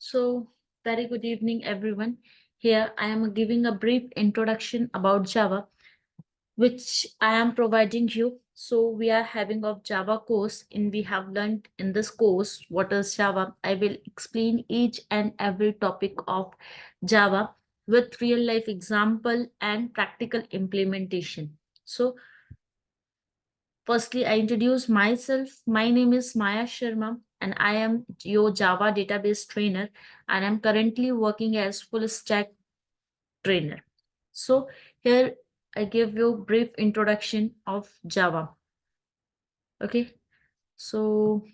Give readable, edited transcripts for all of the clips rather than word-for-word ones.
So, very good evening, everyone. Here I am giving a brief introduction about Java, which I am providing you. So, we are having a Java course, and we have learned in this course what is Java. I will explain each and every topic of Java with real life example and practical implementation. So, firstly, I introduce myself. My name is Maya Sharma, and I am your Java database trainer, and I'm currently working as full stack trainer. So here I give you brief introduction of Java. Okay, so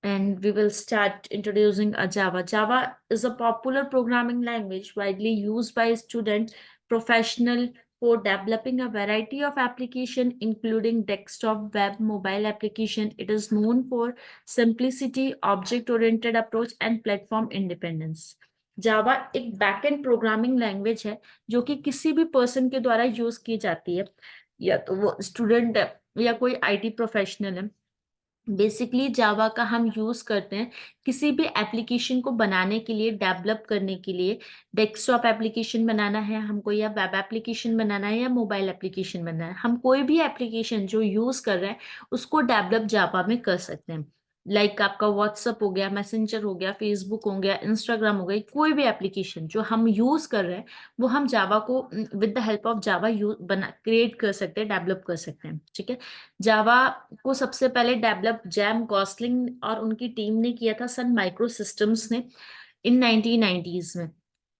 and we will start introducing a Java. Java is a popular programming language widely used by students, professional for developing a variety of application, including desktop, web, mobile application. It is known for simplicity, object-oriented approach, and platform independence. जावा एक backend programming language है जो कि किसी भी person के द्वारा use की जाती है, या तो वो स्टूडेंट है या कोई आईटी प्रोफेशनल है। बेसिकली जावा का हम यूज करते हैं किसी भी एप्लीकेशन को बनाने के लिए, डेवलप करने के लिए। डेस्कटॉप एप्लीकेशन बनाना है हमको, या वेब एप्लीकेशन बनाना है, या मोबाइल एप्लीकेशन बनाना है, हम कोई भी एप्लीकेशन जो यूज कर रहे हैं उसको डेवलप जावा में कर सकते हैं। लाइक आपका व्हाट्सअप हो गया, मैसेंजर हो गया, फेसबुक हो गया, इंस्टाग्राम हो गया, कोई भी एप्लीकेशन जो हम यूज कर रहे हैं वो हम जावा को with the help of Java use बना क्रिएट कर सकते हैं, डेवलप कर सकते हैं। ठीक है, जावा को सबसे पहले डेवलप जैम गॉसलिंग और उनकी टीम ने किया था, सन माइक्रो सिस्टम्स ने, इन 1990s में।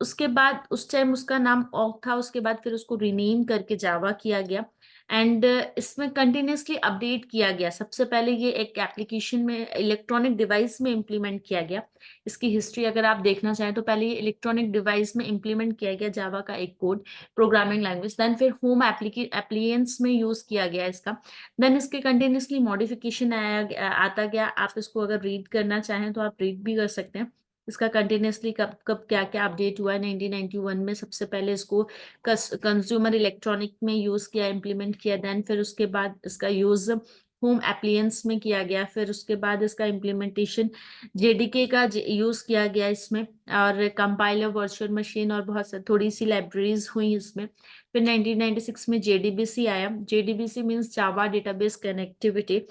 उसके बाद उस टाइम उसका नाम ऑक था, उसके बाद फिर उसको रीनेम करके जावा किया गया। एंड इसमें कंटिन्यूसली अपडेट किया गया। सबसे पहले ये एक एप्लीकेशन में, इलेक्ट्रॉनिक डिवाइस में इम्प्लीमेंट किया गया। इसकी हिस्ट्री अगर आप देखना चाहें तो पहले ये इलेक्ट्रॉनिक डिवाइस में इम्प्लीमेंट किया गया जावा का एक कोड, प्रोग्रामिंग लैंग्वेज। देन फिर होम एप्लीकेंस में यूज किया गया इसका। देन इसके कंटिन्यूसली मॉडिफिकेशन आता गया। आप इसको अगर रीड करना चाहें तो आप रीड भी कर सकते हैं। इसका कंटिन्यूसली कब कब क्या क्या अपडेट हुआ है। 1991 में सबसे पहले इसको कंज्यूमर इलेक्ट्रॉनिक में यूज किया, इम्प्लीमेंट किया। देन फिर उसके बाद इसका यूज होम एप्लियंस में किया गया। फिर उसके बाद इसका इम्प्लीमेंटेशन जेडीके का यूज किया गया इसमें, और कंपाइलर, वर्चुअल मशीन और बहुत थोड़ी सी लाइब्रेरीज हुई इसमें। फिर 1996 में जेडीबीसी आया। जेडीबीसी मीन्स जावा डेटाबेस कनेक्टिविटी,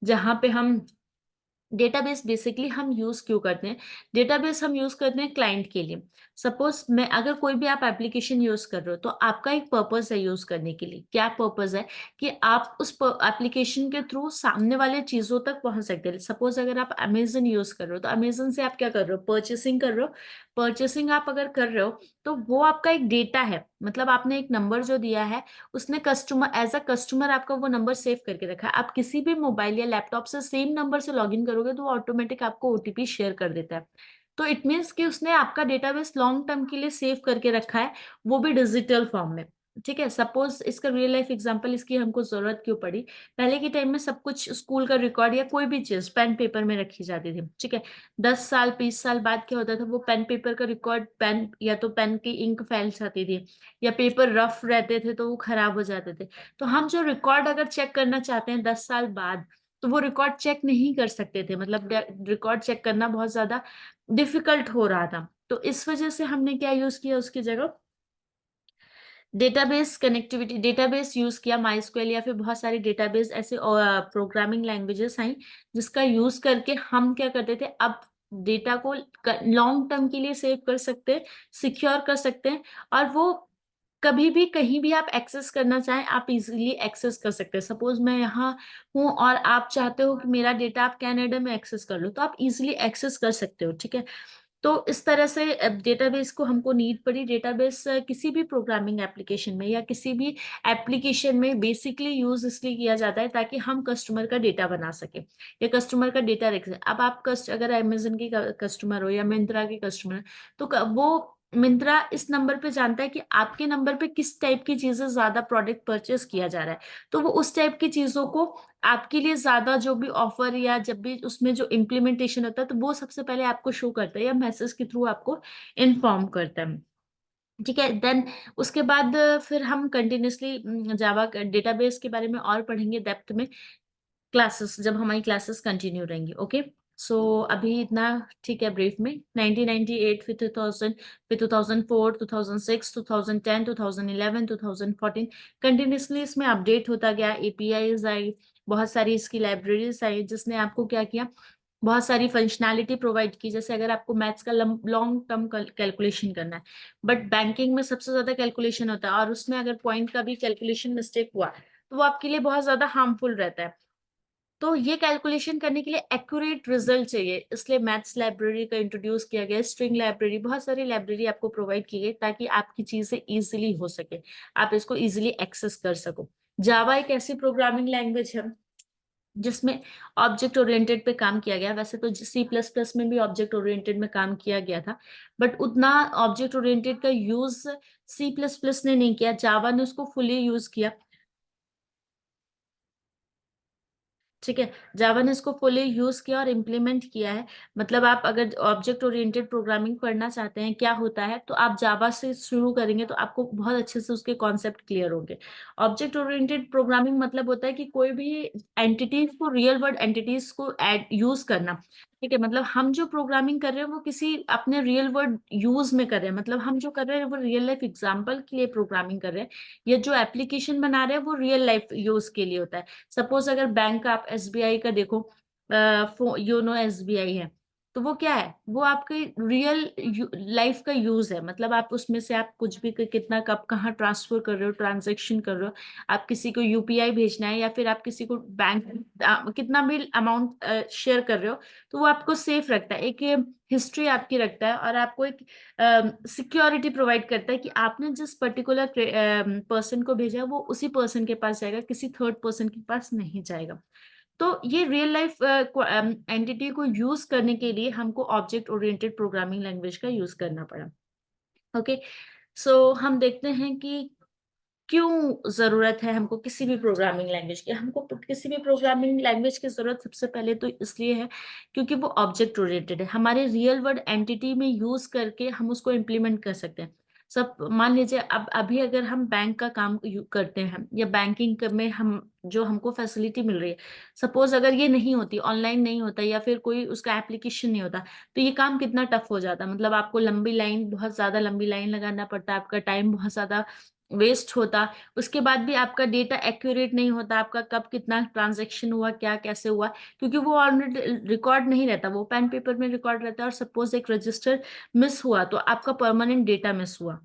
जहां पे हम डेटाबेस बेसिकली हम यूज क्यों करते हैं। डेटाबेस हम यूज करते हैं क्लाइंट के लिए। सपोज मैं, अगर कोई भी आप एप्लीकेशन यूज कर रहे हो तो आपका एक पर्पस है यूज करने के लिए। क्या पर्पस है कि आप उस एप्लीकेशन के थ्रू सामने वाले चीजों तक पहुंच सकते हैं। सपोज अगर आप अमेजन यूज कर रहे हो तो अमेजन से आप क्या कर रहे हो, परचेसिंग कर रहे हो। परचेसिंग आप अगर कर रहे हो तो वो आपका एक डेटा है, मतलब आपने एक नंबर जो दिया है, उसने कस्टमर, एज अ कस्टमर आपका वो नंबर सेव करके रखा है। आप किसी भी मोबाइल या लैपटॉप से सेम नंबर से लॉगिन करोगे तो वो ऑटोमेटिक आपको ओटीपी शेयर कर देता है। तो इट मीन्स कि उसने आपका डेटाबेस लॉन्ग टर्म के लिए सेव करके रखा है, वो भी डिजिटल फॉर्म में। ठीक है, सपोज इसका रियल लाइफ एग्जांपल, इसकी हमको जरूरत क्यों पड़ी। पहले के टाइम में सब कुछ स्कूल का रिकॉर्ड या कोई भी चीज पेन पेपर में रखी जाती थी। ठीक है, 10 साल 20 साल बाद क्या होता था, वो पेन पेपर का रिकॉर्ड, पेन या तो पेन की इंक फैल जाती थी, या पेपर रफ रहते थे तो वो खराब हो जाते थे। तो हम जो रिकॉर्ड अगर चेक करना चाहते हैं 10 साल बाद, तो वो रिकॉर्ड चेक नहीं कर सकते थे, मतलब रिकॉर्ड चेक करना बहुत ज्यादा डिफिकल्ट हो रहा था। तो इस वजह से हमने क्या यूज किया उसकी जगह, डेटाबेस कनेक्टिविटी, डेटाबेस यूज किया, माइस्क्वेल या फिर बहुत सारे डेटाबेस ऐसे प्रोग्रामिंग लैंग्वेजेस आई, जिसका यूज करके हम क्या करते थे, अब डेटा को लॉन्ग टर्म के लिए सेव कर सकते हैं, सिक्योर कर सकते हैं, और वो कभी भी कहीं भी आप एक्सेस करना चाहें आप इजीली एक्सेस कर सकते हैं। सपोज मैं यहाँ हूँ और आप चाहते हो कि मेरा डेटा आप कनाडा में एक्सेस कर लो, तो आप इजीली एक्सेस कर सकते हो। ठीक है, तो इस तरह से डेटाबेस को हमको नीड पड़ी। डेटाबेस किसी भी प्रोग्रामिंग एप्लीकेशन में या किसी भी एप्लीकेशन में बेसिकली यूज इसलिए किया जाता है ताकि हम कस्टमर का डेटा बना सके या कस्टमर का डेटा रख सके। अब आप अगर अमेजन के कस्टमर हो या मिंत्रा के कस्टमर, तो वो मिंत्रा इस नंबर पे जानता है कि आपके नंबर पे किस टाइप की चीजें, ज्यादा प्रोडक्ट परचेस किया जा रहा है, तो वो उस टाइप की चीजों को आपके लिए ज्यादा जो भी ऑफर या जब भी उसमें जो इम्प्लीमेंटेशन होता है तो वो सबसे पहले आपको शो करता है या मैसेज के थ्रू आपको इन्फॉर्म करता है। ठीक है, देन उसके बाद फिर हम कंटिन्यूसली जावा डेटाबेस के बारे में और पढ़ेंगे डेप्थ में, क्लासेस जब हमारी क्लासेस कंटिन्यू रहेंगी। ओके, अभी इतना ठीक है ब्रीफ में। 1998 फिर 2000, फिर 2004, 2006, 2010, 2011, 2014 कंटिन्यूसली इसमें अपडेट होता गया। एपीआईज आई, बहुत सारी इसकी लाइब्रेरीज आई, जिसने आपको क्या किया, बहुत सारी फंक्शनैलिटी प्रोवाइड की। जैसे अगर आपको मैथ्स का लॉन्ग टर्म कैलकुलेशन करना है, बट बैंकिंग में सबसे ज्यादा कैलकुलेशन होता है, और उसमें अगर पॉइंट का भी कैलकुलेशन मिस्टेक हुआ तो वो आपके लिए बहुत ज्यादा हार्मफुल रहता है। तो ये कैलकुलेशन करने के लिए एक्यूरेट रिजल्ट चाहिए, इसलिए मैथ्स लाइब्रेरी का इंट्रोड्यूस किया गया। स्ट्रिंग लाइब्रेरी, बहुत सारी लाइब्रेरी आपको प्रोवाइड की गई ताकि आपकी चीजें इजीली हो सके, आप इसको इजीली एक्सेस कर सको। जावा एक ऐसी प्रोग्रामिंग लैंग्वेज है जिसमें ऑब्जेक्ट ओरिएंटेड पे काम किया गया। वैसे तो सी प्लस प्लस में भी ऑब्जेक्ट ओरिएंटेड में काम किया गया था, बट उतना ऑब्जेक्ट ओरिएंटेड का यूज सी प्लस प्लस ने नहीं किया, जावा ने उसको फुली यूज किया। ठीक है, जावा ने इसको फुली यूज किया और इम्प्लीमेंट किया है। मतलब आप अगर ऑब्जेक्ट ओरिएंटेड प्रोग्रामिंग पढ़ना चाहते हैं क्या होता है, तो आप जावा से शुरू करेंगे तो आपको बहुत अच्छे से उसके कॉन्सेप्ट क्लियर होंगे। ऑब्जेक्ट ओरिएंटेड प्रोग्रामिंग मतलब होता है कि कोई भी एंटिटीज को, रियल वर्ल्ड एंटिटीज को एड यूज करना। ठीक है, मतलब हम जो प्रोग्रामिंग कर रहे हैं वो किसी अपने रियल वर्ल्ड यूज में कर रहे हैं, मतलब हम जो कर रहे हैं वो रियल लाइफ एग्जाम्पल के लिए प्रोग्रामिंग कर रहे हैं, या जो एप्लीकेशन बना रहे हैं वो रियल लाइफ यूज के लिए होता है। सपोज अगर बैंक का, आप एसबीआई का देखो, योनो एसबीआई है, तो वो क्या है, वो आपके रियल लाइफ का यूज है। मतलब आप उसमें से आप कुछ भी कितना कब कहाँ ट्रांसफर कर रहे हो, ट्रांजेक्शन कर रहे हो, आप किसी को यूपीआई भेजना है, या फिर आप किसी को बैंक कितना भी अमाउंट शेयर कर रहे हो, तो वो आपको सेफ रखता है, एक हिस्ट्री आपकी रखता है, और आपको एक सिक्योरिटी प्रोवाइड करता है कि आपने जिस पर्टिकुलर पर्सन को भेजा है वो उसी पर्सन के पास जाएगा, किसी थर्ड पर्सन के पास नहीं जाएगा। तो ये रियल लाइफ एंटिटी को यूज करने के लिए हमको ऑब्जेक्ट ओरिएंटेड प्रोग्रामिंग लैंग्वेज का यूज करना पड़ा। ओके, हम देखते हैं कि क्यों जरूरत है हमको किसी भी प्रोग्रामिंग लैंग्वेज की। हमको किसी भी प्रोग्रामिंग लैंग्वेज की जरूरत सबसे पहले तो इसलिए है क्योंकि वो ऑब्जेक्ट ओरिएंटेड है, हमारे रियल वर्ल्ड एंटिटी में यूज करके हम उसको इम्प्लीमेंट कर सकते हैं। सब मान लीजिए, अब अभी अगर हम बैंक का काम करते हैं, या बैंकिंग में हम जो हमको फैसिलिटी मिल रही है, सपोज अगर ये नहीं होती, ऑनलाइन नहीं होता, या फिर कोई उसका एप्लीकेशन नहीं होता, तो ये काम कितना टफ हो जाता। मतलब आपको लंबी लाइन, बहुत ज्यादा लंबी लाइन लगाना पड़ता, आपका टाइम बहुत ज्यादा वेस्ट होता, उसके बाद भी आपका डेटा एक्यूरेट नहीं होता, आपका कब कितना ट्रांजैक्शन हुआ, क्या कैसे हुआ, क्योंकि वो ऑलरेडी रिकॉर्ड नहीं रहता, वो पेन पेपर में रिकॉर्ड रहता है। और सपोज एक रजिस्टर मिस हुआ तो आपका परमानेंट डेटा मिस हुआ।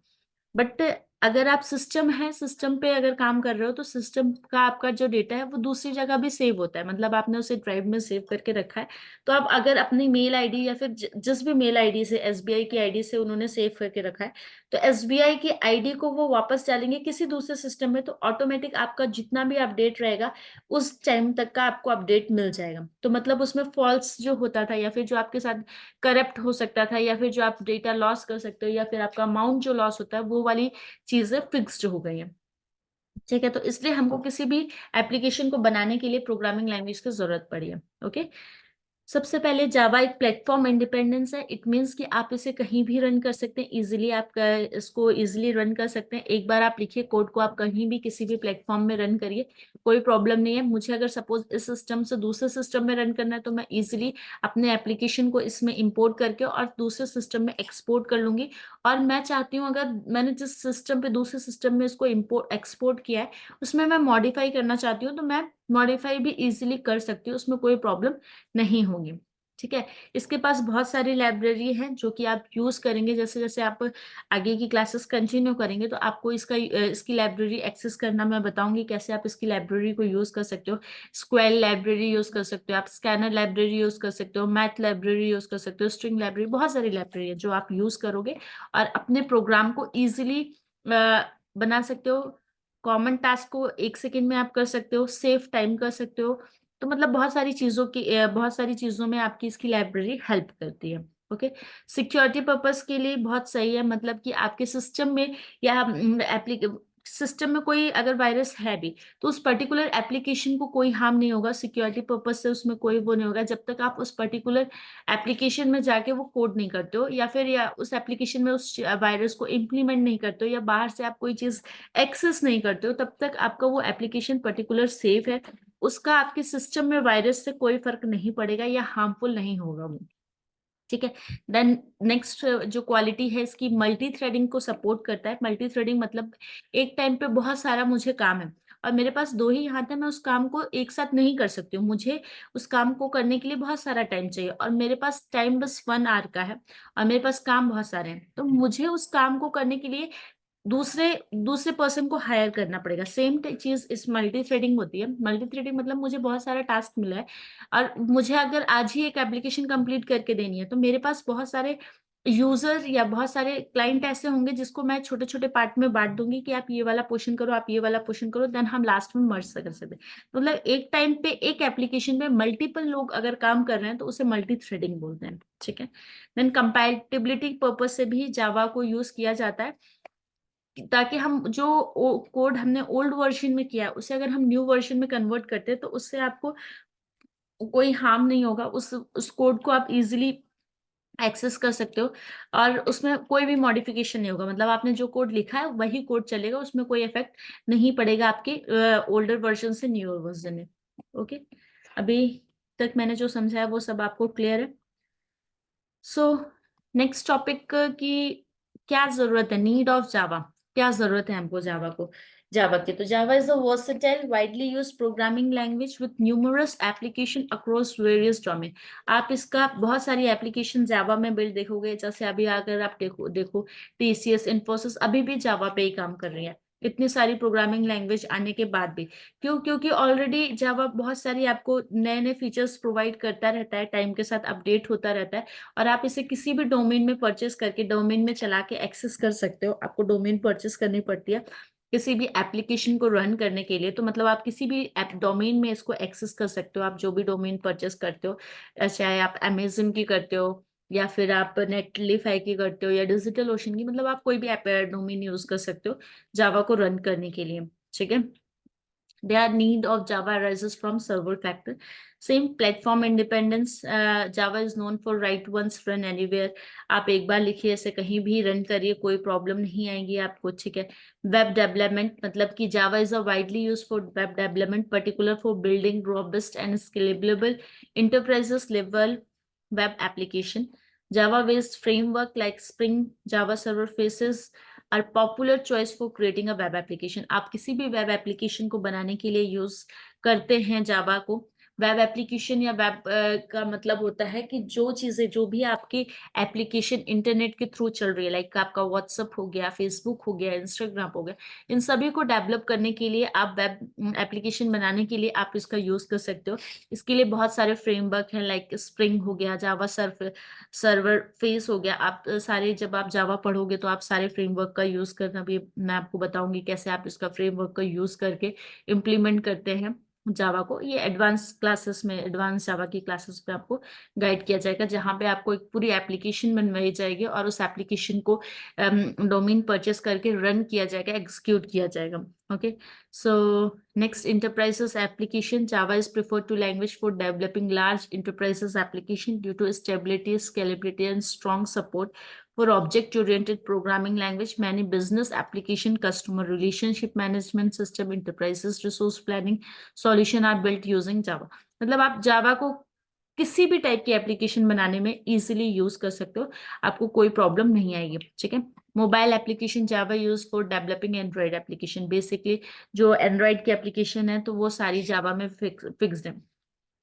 बट अगर आप सिस्टम है, सिस्टम पे अगर काम कर रहे हो, तो सिस्टम का आपका जो डेटा है वो दूसरी जगह भी सेव होता है, मतलब आपने उसे ड्राइव में सेव करके रखा है। तो आप अगर अपनी मेल आईडी, या फिर जिस भी मेल आईडी से, एसबीआई की आईडी से उन्होंने सेव करके रखा है, तो एसबीआई की आईडी को वो वापस डालेंगे किसी दूसरे सिस्टम में, तो ऑटोमेटिक आपका जितना भी अपडेट रहेगा उस टाइम तक का आपको अपडेट मिल जाएगा। तो मतलब उसमें फॉल्स जो होता था, या फिर जो आपके साथ करप्ट हो सकता था, या फिर जो आप डेटा लॉस कर सकते हो, या फिर आपका अमाउंट जो लॉस होता है, वो वाली चीजें फिक्स्ड हो गई हैं। ठीक है, तो इसलिए हमको किसी भी एप्लीकेशन को बनाने के लिए प्रोग्रामिंग लैंग्वेज की जरूरत पड़ी है। ओके, सबसे पहले जावा एक प्लेटफॉर्म इंडिपेंडेंस है। इट मीन्स कि आप इसे कहीं भी रन कर सकते हैं, इजीली आप इसको इजीली रन कर सकते हैं। एक बार आप लिखिए कोड को, आप कहीं भी किसी भी प्लेटफॉर्म में रन करिए, कोई प्रॉब्लम नहीं है। मुझे अगर सपोज इस सिस्टम से दूसरे सिस्टम में रन करना है, तो मैं इजीली अपने एप्लीकेशन को इसमें इंपोर्ट करके और दूसरे सिस्टम में एक्सपोर्ट कर लूंगी। और मैं चाहती हूँ, अगर मैंने जिस सिस्टम पे दूसरे सिस्टम में इसको इंपोर्ट एक्सपोर्ट किया है, उसमें मैं मॉडिफाई करना चाहती हूँ, तो मैं मॉडिफाई भी इजीली कर सकती हूँ, उसमें कोई प्रॉब्लम नहीं होगी। ठीक है, इसके पास बहुत सारी लाइब्रेरी है जो कि आप यूज करेंगे। जैसे जैसे आप आगे की क्लासेस कंटिन्यू करेंगे, तो आपको इसकी लाइब्रेरी एक्सेस करना मैं बताऊंगी, कैसे आप इसकी लाइब्रेरी को यूज कर सकते हो। स्क्वेल लाइब्रेरी यूज कर सकते हो, आप स्कैनर लाइब्रेरी यूज कर सकते हो, मैथ लाइब्रेरी यूज कर सकते हो, स्ट्रिंग लाइब्रेरी, बहुत सारी लाइब्रेरी है जो आप यूज करोगे और अपने प्रोग्राम को इजिली बना सकते हो। कॉमन टास्क को 1 सेकेंड में आप कर सकते हो, सेफ टाइम कर सकते हो। तो मतलब बहुत सारी चीजों में आपकी इसकी लाइब्रेरी हेल्प करती है। ओके, सिक्योरिटी पर्पस के लिए बहुत सही है, मतलब कि आपके सिस्टम में या सिस्टम में कोई अगर वायरस है भी, तो उस पर्टिकुलर एप्लीकेशन को कोई हार्म नहीं होगा, सिक्योरिटी पर्पस से उसमें कोई वो नहीं होगा, जब तक आप उस पर्टिकुलर एप्लीकेशन में जाके वो कोड नहीं करते हो, या फिर या उस एप्लीकेशन में उस वायरस को इम्प्लीमेंट नहीं करते हो, या बाहर से आप कोई चीज एक्सेस नहीं करते हो, तब तक आपका वो एप्लीकेशन पर्टिकुलर सेफ है। उसका आपके सिस्टम में वायरस से कोई फर्क नहीं पड़ेगा या हार्मफुल नहीं होगा वो। ठीक है। देन नेक्स्ट जो क्वालिटी है इसकी, मल्टी थ्रेडिंग को सपोर्ट करता है। मल्टी थ्रेडिंग मतलब एक टाइम पे बहुत सारा मुझे काम है और मेरे पास 2 ही हाथ है, मैं उस काम को एक साथ नहीं कर सकती हूँ। मुझे उस काम को करने के लिए बहुत सारा टाइम चाहिए और मेरे पास टाइम बस 1 आवर का है और मेरे पास काम बहुत सारे हैं। तो मुझे उस काम को करने के लिए दूसरे दूसरे पर्सन को हायर करना पड़ेगा। सेम चीज इस मल्टी थ्रेडिंग होती है। मल्टी थ्रेडिंग मतलब मुझे बहुत सारा टास्क मिला है और मुझे अगर आज ही एक एप्लीकेशन कंप्लीट करके देनी है तो मेरे पास बहुत सारे यूजर या बहुत सारे क्लाइंट ऐसे होंगे जिसको मैं छोटे छोटे पार्ट में बांट दूंगी कि आप ये वाला पोर्शन करो, आप ये वाला पोर्शन करो, देन हम लास्ट में मर्ज कर सकते हैं। मतलब एक टाइम पे एक एप्लीकेशन में मल्टीपल लोग अगर काम कर रहे हैं तो उसे मल्टी थ्रेडिंग बोलते हैं। ठीक है। देन कंपैटिबिलिटी पर्पज से भी जावा को यूज किया जाता है ताकि हम जो कोड हमने ओल्ड वर्जन में किया है उसे अगर हम न्यू वर्जन में कन्वर्ट करते हैं तो उससे आपको कोई हार्म नहीं होगा। उस कोड को आप इजीली एक्सेस कर सकते हो और उसमें कोई भी मॉडिफिकेशन नहीं होगा। मतलब आपने जो कोड लिखा है वही कोड चलेगा, उसमें कोई इफेक्ट नहीं पड़ेगा आपके ओल्डर वर्जन से न्यूअर वर्जन में। ओके, अभी तक मैंने जो समझाया वो सब आपको क्लियर है। सो नेक्स्ट टॉपिक की क्या जरूरत है, नीड ऑफ जावा, क्या जरूरत है हमको जावा को, जावा की। तो Java is a versatile widely used programming language with numerous application across various domain. आप इसका बहुत सारी एप्लीकेशन जावा में बिल्ड देखोगे। जैसे अभी अगर आप देखो देखो टीसीएस, इन्फोसिस अभी भी जावा पे ही काम कर रही है इतनी सारी प्रोग्रामिंग लैंग्वेज आने के बाद भी। क्यों? क्योंकि ऑलरेडी जावा बहुत सारी आपको नए नए फीचर्स प्रोवाइड करता रहता है, टाइम के साथ अपडेट होता रहता है और आप इसे किसी भी डोमेन में परचेस करके डोमेन में चला के एक्सेस कर सकते हो। आपको डोमेन परचेस करनी पड़ती है किसी भी एप्लीकेशन को रन करने के लिए। तो मतलब आप किसी भी ऐप डोमेन में इसको एक्सेस कर सकते हो। आप जो भी डोमेन परचेस करते हो, चाहे आप अमेजन की करते हो या फिर आप नेटलिफाई की करते हो या डिजिटल ओशन की, मतलब आप कोई भी ऐप डोमेन यूज कर सकते हो जावा को रन करने के लिए। ठीक है। Their need of Java arises from several factors. Same platform independence. Java is known for write once, run anywhere. आप एक बार लिखिए, इसे कहीं भी रन करिए, कोई प्रॉब्लम नहीं आएगी आपको। ठीक है। वेब डेवलपमेंट मतलब कि Java is a widely used for web development, particular for building robust and scalable enterprises level web application. Java based framework like Spring, Java Server Faces are popular choice for creating a web application. आप किसी भी web application को बनाने के लिए use करते हैं जावा को। वेब एप्लीकेशन या वेब का मतलब होता है कि जो चीजें, जो भी आपकी एप्लीकेशन इंटरनेट के थ्रू चल रही है, लाइक आपका व्हाट्सअप हो गया, फेसबुक हो गया, इंस्टाग्राम हो गया, इन सभी को डेवलप करने के लिए आप वेब एप्लीकेशन बनाने के लिए आप इसका यूज कर सकते हो। इसके लिए बहुत सारे फ्रेमवर्क हैं, लाइक स्प्रिंग हो गया, जावा सर्वर फेस हो गया। आप सारे, जब आप जावा पढ़ोगे तो आप सारे फ्रेमवर्क का यूज करना भी मैं आपको बताऊंगी कैसे आप इसका फ्रेमवर्क का यूज करके इम्प्लीमेंट करते हैं जावा को। ये एडवांस क्लासेस में, एडवांस जावा की क्लासेस में आपको गाइड किया जाएगा, जहां पे आपको एक पूरी एप्लीकेशन बनवाई जाएगी और उस एप्लीकेशन को डोमेन परचेस करके रन किया जाएगा, एग्जीक्यूट किया जाएगा। Okay, so next, enterprises application. Java is preferred to language for developing large enterprises application due to stability, scalability, and strong support for object-oriented programming language. Many business application, customer relationship management system, enterprises resource planning solution are built using Java. मतलब आप जावा को किसी भी type की application बनाने में easily use कर सकते हो, आपको कोई प्रॉब्लम नहीं आएगी। ठीक है। Mobile application, Java use for developing Android application. Basically जो एंड्रॉइड की एप्लीकेशन है तो वो सारी जावा में फिक्स्ड है।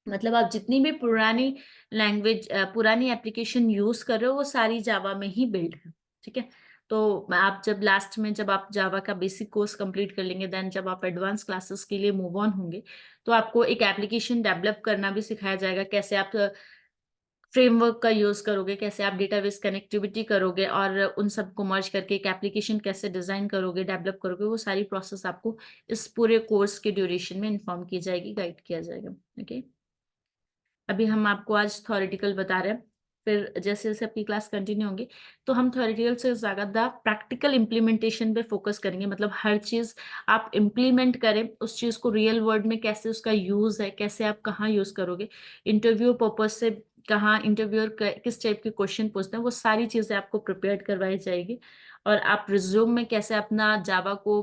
मतलब आप जितनी भी पुरानी लैंग्वेज, पुरानी एप्लीकेशन यूज कर रहे हो वो सारी जावा में ही बिल्ड है। ठीक है। तो आप जब लास्ट में, जब आप जावा का बेसिक कोर्स कंप्लीट कर लेंगे, देन जब आप एडवांस क्लासेस के लिए मूव ऑन होंगे तो आपको एक एप्लीकेशन डेवलप करना भी सिखाया जाएगा। कैसे आप फ्रेमवर्क का यूज करोगे, कैसे आप डेटाबेस कनेक्टिविटी करोगे और उन सबको मर्ज करके एक एप्लीकेशन कैसे डिजाइन करोगे, डेवलप करोगे, वो सारी प्रोसेस आपको इस पूरे कोर्स के ड्यूरेशन में इन्फॉर्म की जाएगी, गाइड किया जाएगा। ओके, अभी हम आपको आज थ्योरेटिकल बता रहे हैं, फिर जैसे जैसे आपकी क्लास कंटिन्यू होंगी तो हम थ्योरेटिकल से ज्यादा प्रैक्टिकल इम्प्लीमेंटेशन पे फोकस करेंगे। मतलब हर चीज आप इम्प्लीमेंट करें, उस चीज को रियल वर्ल्ड में कैसे उसका यूज है, कैसे आप कहाँ यूज करोगे, इंटरव्यू पर्पज से कहाँ इंटरव्यूअर किस टाइप के क्वेश्चन पूछते हैं, वो सारी चीजें आपको प्रिपेयर करवाई जाएगी। और आप रिज्यूम में कैसे अपना जावा को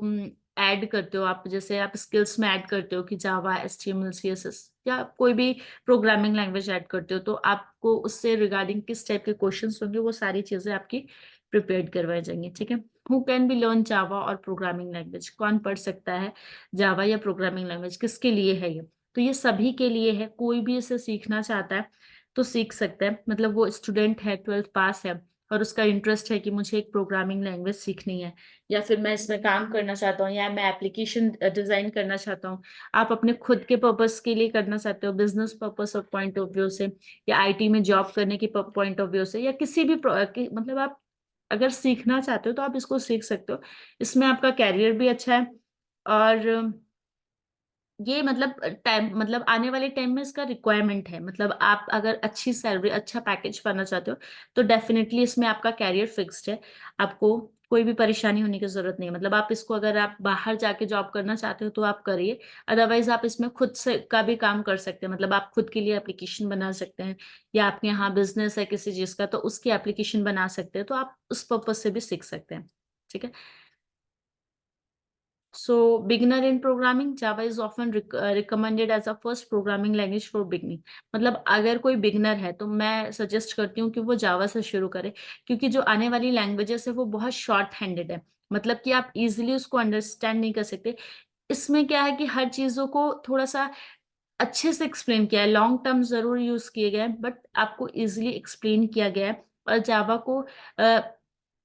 ऐड करते हो, आप जैसे आप स्किल्स में ऐड करते हो कि जावा, एचटीएमएल, सीएसएस या कोई भी प्रोग्रामिंग लैंग्वेज ऐड करते हो, तो आपको उससे रिगार्डिंग किस टाइप के क्वेश्चंस होंगे वो सारी चीजें आपकी प्रिपेयर्ड करवाई जाएंगी। ठीक है। हु कैन बी लर्न जावा और प्रोग्रामिंग लैंग्वेज, कौन पढ़ सकता है जावा या प्रोग्रामिंग लैंग्वेज, किसके लिए है ये? तो ये सभी के लिए है, कोई भी इसे सीखना चाहता है तो सीख सकता है। मतलब वो स्टूडेंट है, 12th पास है और उसका इंटरेस्ट है कि मुझे एक प्रोग्रामिंग लैंग्वेज सीखनी है, या फिर मैं इसमें काम करना चाहता हूँ, या मैं एप्लीकेशन डिजाइन करना चाहता हूँ, आप अपने खुद के पर्पस के लिए करना चाहते हो, business purpose of point of view से, या आईटी में जॉब करने के पॉइंट ऑफ व्यू से, या किसी भी मतलब आप अगर सीखना चाहते हो तो आप इसको सीख सकते हो। इसमें आपका कैरियर भी अच्छा है, और ये मतलब टाइम, मतलब आने वाले टाइम में इसका रिक्वायरमेंट है। मतलब आप अगर अच्छी सैलरी, अच्छा पैकेज पाना चाहते हो तो डेफिनेटली इसमें आपका कैरियर फिक्स्ड है, आपको कोई भी परेशानी होने की जरूरत नहीं है। मतलब आप इसको अगर आप बाहर जाके जॉब करना चाहते हो तो आप करिए, अदरवाइज आप इसमें खुद से का भी काम कर सकते हैं। मतलब आप खुद के लिए एप्लीकेशन बना सकते हैं, या आपके यहाँ बिजनेस है किसी चीज का तो उसकी एप्लीकेशन बना सकते हैं, तो आप उस पर्पज से भी सीख सकते हैं। ठीक है। So, beginner in programming, Java is often recommended as a first programming language for beginning. मतलब अगर कोई बिगनर है तो मैं सजेस्ट करती हूँ कि वो जावा से शुरू करे, क्योंकि जो आने वाली लैंग्वेजेस है वो बहुत शॉर्ट हैंडेड है। मतलब कि आप इजीली उसको अंडरस्टैंड नहीं कर सकते। इसमें क्या है कि हर चीजों को थोड़ा सा अच्छे से एक्सप्लेन किया है, लॉन्ग टर्म जरूर यूज किए गए हैं बट आपको इजीली एक्सप्लेन किया गया है। और जावा को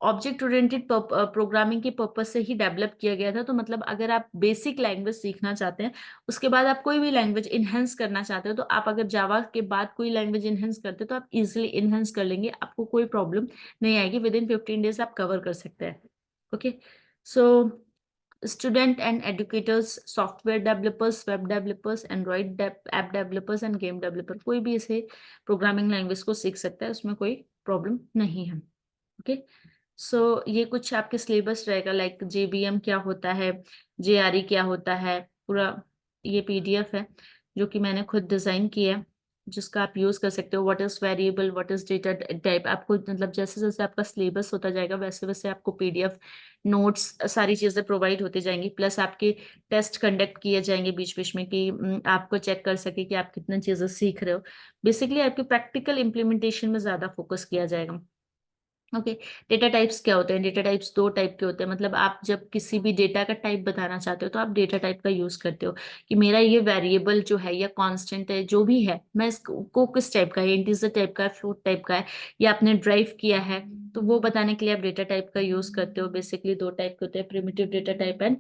ऑब्जेक्ट ओरिएंटेड प्रोग्रामिंग के पर्पज से ही डेवलप किया गया था। तो मतलब अगर आप बेसिक लैंग्वेज सीखना चाहते हैं, उसके बाद आप कोई भी लैंग्वेज इनहेंस करना चाहते हो, तो आप अगर जावा के बाद कोई लैंग्वेज इनहेंस करते हो तो आप इजिली इनहेंस कर लेंगे, आपको कोई प्रॉब्लम नहीं आएगी। विद इन 15 डेज आप कवर कर सकते हैं। Okay. So student and educators, software developers, web developers, Android app developers and game developer, कोई भी इसे प्रोग्रामिंग लैंग्वेज को सीख सकता है, उसमें कोई प्रॉब्लम नहीं है। ओके। सो ये कुछ आपके सिलेबस रहेगा, लाइक जेबीएम क्या होता है, जेआरई क्या होता है, पूरा ये पीडीएफ है जो कि मैंने खुद डिजाइन किया है, जिसका आप यूज कर सकते हो। What is variable, what is data type, आपको मतलब जैसे जैसे आपका सिलेबस होता जाएगा वैसे वैसे आपको पीडीएफ, नोट्स, सारी चीजें प्रोवाइड होती जाएंगी। प्लस आपके टेस्ट कंडक्ट किए जाएंगे बीच बीच में कि आपको चेक कर सके कि आप कितनी चीजें सीख रहे हो। बेसिकली आपके प्रैक्टिकल इम्प्लीमेंटेशन में ज्यादा फोकस किया जाएगा। ओके। डेटा टाइप्स क्या होते हैं? डेटा टाइप्स दो टाइप के होते हैं। मतलब आप जब किसी भी डेटा का टाइप बताना चाहते हो तो आप डेटा टाइप का यूज करते हो कि मेरा ये वेरिएबल जो है या कांस्टेंट है, जो भी है, मैं इसको किस टाइप का है, इंटीजर टाइप का है, फ्लोट टाइप का है, या आपने ड्राइव किया है, तो वो बताने के लिए आप डेटा टाइप का यूज करते हो। बेसिकली दो टाइप के होते हैं, primitive data type and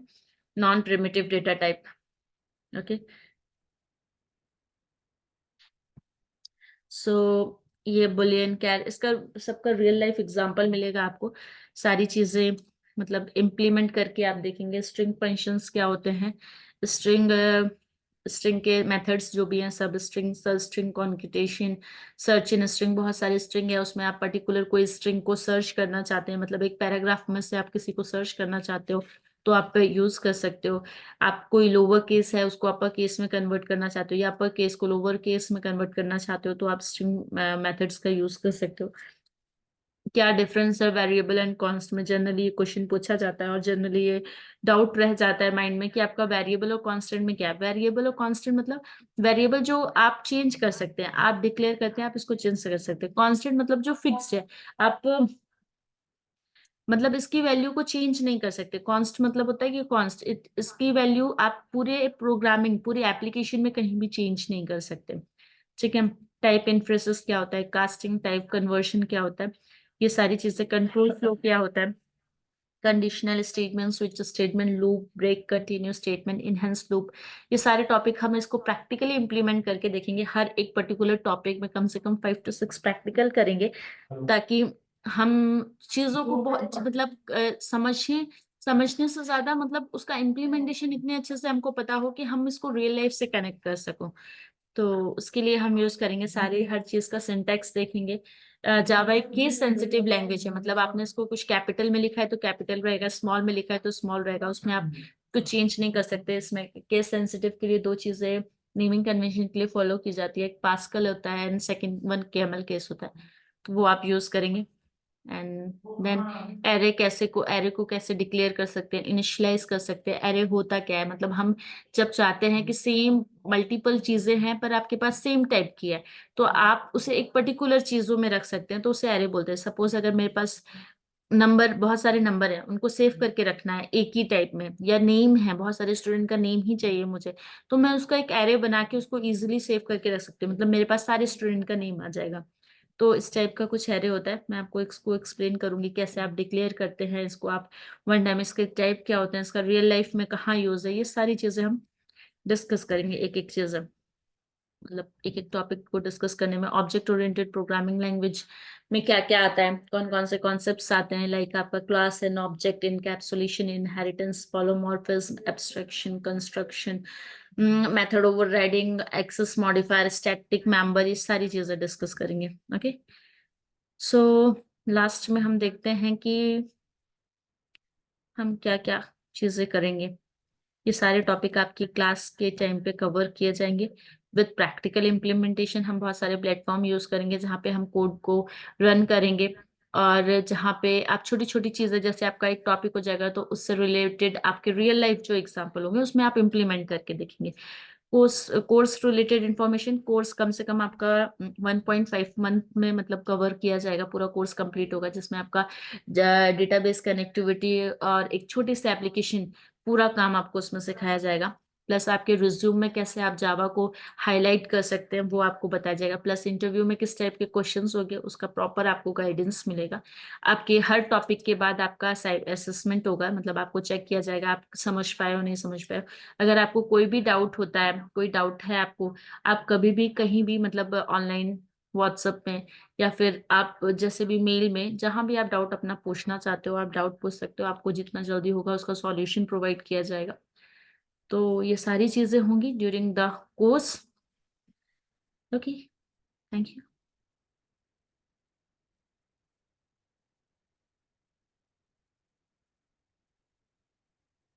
non primitive data type. Okay. So ये बुलियन कैर, इसका सबका रियल लाइफ एग्जांपल मिलेगा आपको, सारी चीजें मतलब इम्प्लीमेंट करके आप देखेंगे। स्ट्रिंग फंक्शंस क्या होते हैं, स्ट्रिंग स्ट्रिंग के मेथड्स जो भी हैं, substring, substring concatenation, search in string, बहुत सारे स्ट्रिंग है उसमें आप पर्टिकुलर कोई स्ट्रिंग को सर्च करना चाहते हैं, मतलब एक पैराग्राफ में से आप किसी को सर्च करना चाहते हो तो आप यूज कर सकते हो। आप कोई लोअर केस है उसको अपर केस में कन्वर्ट करना चाहते हो, या अपर केस को लोअर केस में कन्वर्ट करना चाहते हो, तो आप स्ट्रिंग मेथड्स का यूज कर सकते हो। क्या डिफरेंस है वेरिएबल एंड कांस्ट में? जनरली ये क्वेश्चन पूछा जाता है और जनरली ये डाउट रह जाता है माइंड में कि आपका वेरिएबल और कांस्टेंट में क्या है। वेरिएबल और कांस्टेंट मतलब वेरिएबल जो आप चेंज कर सकते हैं, आप डिक्लेयर करते हैं, आप इसको चेंज कर सकते हैं। कांस्टेंट मतलब जो फिक्स्ड है, आप मतलब इसकी वैल्यू को चेंज नहीं कर सकते। कॉन्स्ट मतलब होता है कि कॉन्स्ट, इसकी वैल्यू आप पूरे प्रोग्रामिंग, पूरे एप्लीकेशन में कहीं भी चेंज नहीं कर सकते। ठीक है। टाइप इनफ्रेसेस क्या होता है, कास्टिंग टाइप कन्वर्शन क्या होता है, ये सारी चीजें। कंट्रोल फ्लो क्या होता है, conditional statement, switch statement, loop, break, continue statement, enhanced loop, ये सारे टॉपिक हम इसको प्रैक्टिकली इंप्लीमेंट करके देखेंगे। हर एक पर्टिकुलर टॉपिक में कम से कम 5 to 6 प्रैक्टिकल करेंगे, ताकि हम चीजों को बहुत मतलब समझें, समझने से ज्यादा मतलब उसका इम्प्लीमेंटेशन इतने अच्छे से हमको पता हो कि हम इसको रियल लाइफ से कनेक्ट कर सको। तो उसके लिए हम यूज करेंगे सारे, हर चीज का सिंटैक्स देखेंगे। जावा एक केस सेंसिटिव लैंग्वेज है, मतलब आपने इसको कुछ कैपिटल में लिखा है तो कैपिटल रहेगा, स्मॉल में लिखा है तो स्मॉल रहेगा, उसमें आप कुछ चेंज नहीं कर सकते। इसमें केस सेंसिटिव के लिए दो चीजें नेमिंग कन्वेंशन के लिए फॉलो की जाती है, एक पास्कल होता है and second one camel case होता है, तो वो आप यूज करेंगे। एंड देन एरे को कैसे डिक्लेयर कर सकते हैं, इनिशियलाइज कर सकते हैं। एरे होता क्या है, मतलब हम जब चाहते हैं कि सेम मल्टीपल चीजें हैं पर आपके पास सेम टाइप की है, तो आप उसे एक पर्टिकुलर चीजों में रख सकते हैं, तो उसे एरे बोलते हैं। सपोज अगर मेरे पास नंबर, बहुत सारे नंबर हैं, उनको सेव करके रखना है एक ही टाइप में, या नेम है, बहुत सारे स्टूडेंट का नेम ही चाहिए मुझे, तो मैं उसका एक एरे बना के उसको इजीली सेव करके रख सकती हूँ, मतलब मेरे पास सारे स्टूडेंट का नेम आ जाएगा। तो इस टाइप का कुछ एरे होता है। मैं आपको इसको एक्सप्लेन करूंगी कैसे आप डिक्लेयर करते हैं इसको आप वन टाइम, इसके टाइप क्या होते हैं, इसका रियल लाइफ में कहाँ यूज है, ये सारी चीजें हम डिस्कस करेंगे एक एक चीज, मतलब एक एक टॉपिक को डिस्कस करने में। ऑब्जेक्ट ओरिएंटेड प्रोग्रामिंग लैंग्वेज में क्या क्या आता है, कौन कौन से कॉन्सेप्ट्स आते हैं, लाइक आपका class and object, encapsulation, inheritance, polymorphism, abstraction, construction, method overriding, access modifier, static member, ये सारी चीजें डिस्कस करेंगे। ओके, सो लास्ट में हम देखते हैं कि हम क्या क्या चीजें करेंगे। ये सारे टॉपिक आपकी क्लास के टाइम पे कवर किए जाएंगे विद प्रैक्टिकल इम्प्लीमेंटेशन। हम बहुत सारे प्लेटफॉर्म यूज करेंगे जहाँ पे हम कोड को रन करेंगे, और जहाँ पे आप छोटी छोटी चीजें, जैसे आपका एक टॉपिक हो जाएगा तो उससे रिलेटेड आपके रियल लाइफ जो एग्जाम्पल होंगे उसमें आप इम्प्लीमेंट करके देखेंगे। कोर्स रिलेटेड इंफॉर्मेशन, कोर्स कम से कम आपका 1.5 मंथ में मतलब कवर किया जाएगा, पूरा कोर्स कंप्लीट होगा, जिसमें आपका डेटाबेस कनेक्टिविटी और एक छोटी सी एप्लीकेशन, पूरा काम आपको उसमें सिखाया जाएगा। प्लस आपके रिज्यूम में कैसे आप जावा को हाईलाइट कर सकते हैं वो आपको बताया जाएगा। प्लस इंटरव्यू में किस टाइप के क्वेश्चंस होंगे उसका प्रॉपर आपको गाइडेंस मिलेगा। आपके हर टॉपिक के बाद आपका असेसमेंट होगा, मतलब आपको चेक किया जाएगा आप समझ पाए हो नहीं समझ पाए हो। अगर आपको कोई भी डाउट होता है, कोई डाउट है आपको, आप कभी भी कहीं भी, मतलब ऑनलाइन, व्हाट्सएप में, या फिर आप जैसे भी मेल में, जहां भी आप डाउट अपना पूछना चाहते हो आप डाउट पूछ सकते हो, आपको जितना जल्दी होगा उसका सॉल्यूशन प्रोवाइड किया जाएगा। तो ये सारी चीजें होंगी during the course. Okay, thank you.